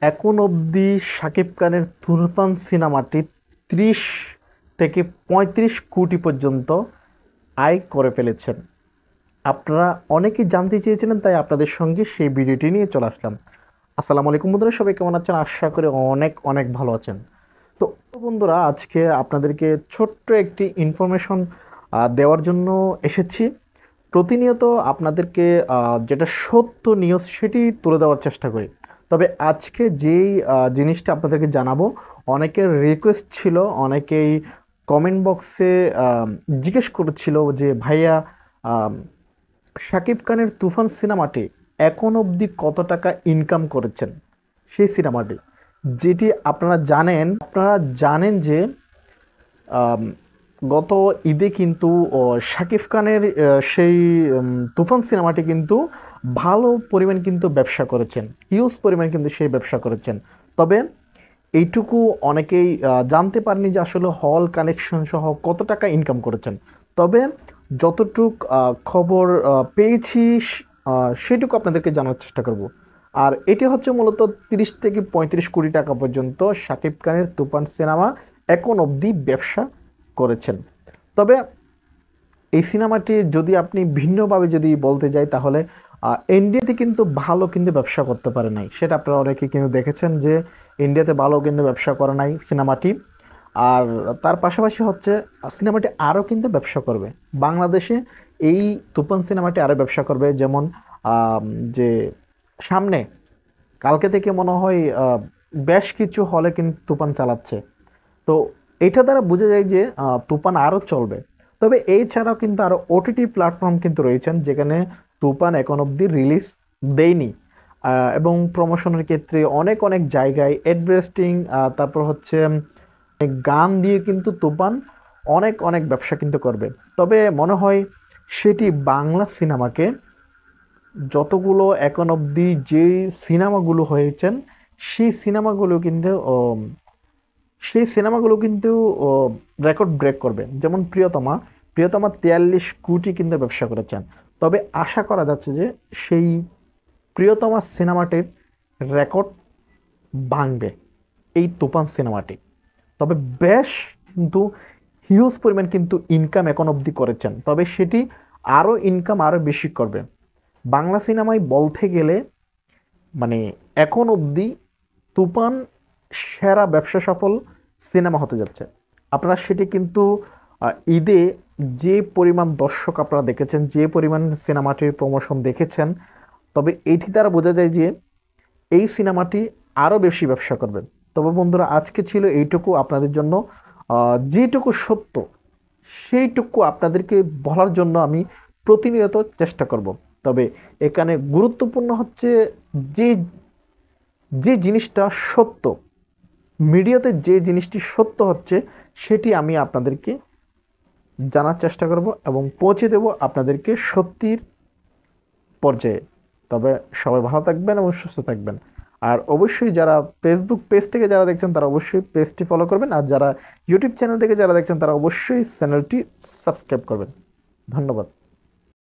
এখন অবধি শাকিব খানের তুফান সিনেমাটি ৩০ থেকে ৩৫ কোটি পর্যন্ত আয় করে ফেলেছেন। আপনারা অনেকেই জানতে চেয়েছিলেন, তাই আপনাদের সঙ্গে সেই ভিডিওটি নিয়ে চলে আসলাম। আসসালামু আলাইকুম বন্ধুরা, সবাই কেমন আছেন? আশা করি অনেক অনেক ভালো আছেন। তো বন্ধুরা, আজকে আপনাদেরকে ছোট্ট একটি ইনফরমেশন দেওয়ার জন্য এসেছি। প্রতিনিয়ত আপনাদেরকে যেটা সত্য নিউজ সেটি তুলে দেওয়ার চেষ্টা করি। তবে আজকে যেই জিনিসটা আপনাদেরকে জানাবো, অনেকের রিকোয়েস্ট ছিল, অনেকেই কমেন্ট বক্সে জিজ্ঞেস করেছিল যে ভাইয়া, আম, শাকিব খানের তুফান সিনেমাটি এখন অবধি কত টাকা ইনকাম করেছেন। সেই সিনেমাটি যেটি আপনারা জানেন যে আম, গত ঈদে কিন্তু শাকিব খানের সেই তুফান সিনেমাটি কিন্তু ভালো পরিমাণ কিন্তু ব্যবসা করেছেন, হিউজ পরিমাণ কিন্তু সেই ব্যবসা করেছেন। তবে এইটুকু অনেকেই জানতে পারেনি যে আসলে হল কালেকশন সহ কত টাকা ইনকাম করেছেন। তবে যতটুক খবর পেয়েছি, সেটুকু আপনাদেরকে জানার চেষ্টা করব। আর এটি হচ্ছে মূলত 30 থেকে 35 কোটি টাকা পর্যন্ত শাকিব খানের তুফান সিনেমা এখন অবধি ব্যবসা করেছেন। তবে এই সিনেমাটি যদি আপনি ভিন্নভাবে যদি বলতে যাই, তাহলে ইন্ডিয়াতে কিন্তু ভালো কিন্তু ব্যবসা করতে পারে নাই, সেটা আপনারা অনেকে কিন্তু দেখেছেন যে ইন্ডিয়াতে ভালো কিন্তু ব্যবসা করে নাই সিনেমাটি। আর তার পাশাপাশি হচ্ছে সিনেমাটি আরও কিন্তু ব্যবসা করবে বাংলাদেশে। এই তুফান সিনেমাটি আরও ব্যবসা করবে, যেমন আম, যে সামনে কালকে থেকে মনে হয় বেশ কিছু হলে কিন্তু তুফান চালাচ্ছে। তো এটা দ্বারা বোঝা যায় যে তুফান আরও চলবে। তবে এছাড়াও কিন্তু আরও ওটিটি প্ল্যাটফর্ম কিন্তু রয়েছেন, যেখানে তুফান এখন অবধি রিলিজ দেয়নি। এবং প্রমোশনের ক্ষেত্রে অনেক অনেক জায়গায় অ্যাডভার্টাইজিং, তারপর হচ্ছে গান দিয়ে কিন্তু তুফান অনেক অনেক ব্যবসা কিন্তু করবে। তবে মনে হয় সেটি বাংলা সিনেমাকে যতগুলো এখন অবধি যে সিনেমাগুলো হয়েছেন, সেই সিনেমাগুলো কিন্তু সেই সিনেমাগুলো কিন্তু রেকর্ড ব্রেক করবে। যেমন প্রিয়তমা, 43 কোটি কিন্তু ব্যবসা করেছেন। তবে আশা করা যাচ্ছে যে সেই প্রিয়তমা সিনেমাটির রেকর্ড ভাঙবে এই তুফান সিনেমাটি। তবে বেশ কিন্তু হিউজ পরিমাণ কিন্তু ইনকাম এখন অবধি করেছেন, তবে সেটি আরও ইনকাম আরও বেশি করবে। বাংলা সিনেমায় বলতে গেলে মানে এখন অবধি তুফান সেরা ব্যবসা সফল সিনেমা হতে যাচ্ছে। আপনারা সেটি কিন্তু ঈদে যে পরিমাণ দর্শক আপনারা দেখেছেন, যে পরিমাণ সিনেমাটির প্রমোশন দেখেছেন, তবে এইটি দ্বারা বোঝা যায় যে এই সিনেমাটি আরও বেশি ব্যবসা করবে। তবে বন্ধুরা, আজকে ছিল এইটুকু আপনাদের জন্য। যেটুকু সত্য সেইটুকু আপনাদেরকে বলার জন্য আমি প্রতিনিয়ত চেষ্টা করব। তবে এখানে গুরুত্বপূর্ণ হচ্ছে যে যে জিনিসটা সত্য, মিডিয়াতে যে জিনিসটি সত্য হচ্ছে, সেটি আমি আপনাদেরকে জানার চেষ্টা করব এবং পৌঁছে দেব আপনাদেরকে সত্যির পর্যায়ে। তবে সবাই ভালো থাকবেন এবং সুস্থ থাকবেন। আর অবশ্যই যারা ফেসবুক পেজ থেকে যারা দেখছেন, তারা অবশ্যই পেজটি ফলো করবেন। আর যারা ইউটিউব চ্যানেল থেকে যারা দেখছেন, তারা অবশ্যই চ্যানেলটি সাবস্ক্রাইব করবেন। ধন্যবাদ।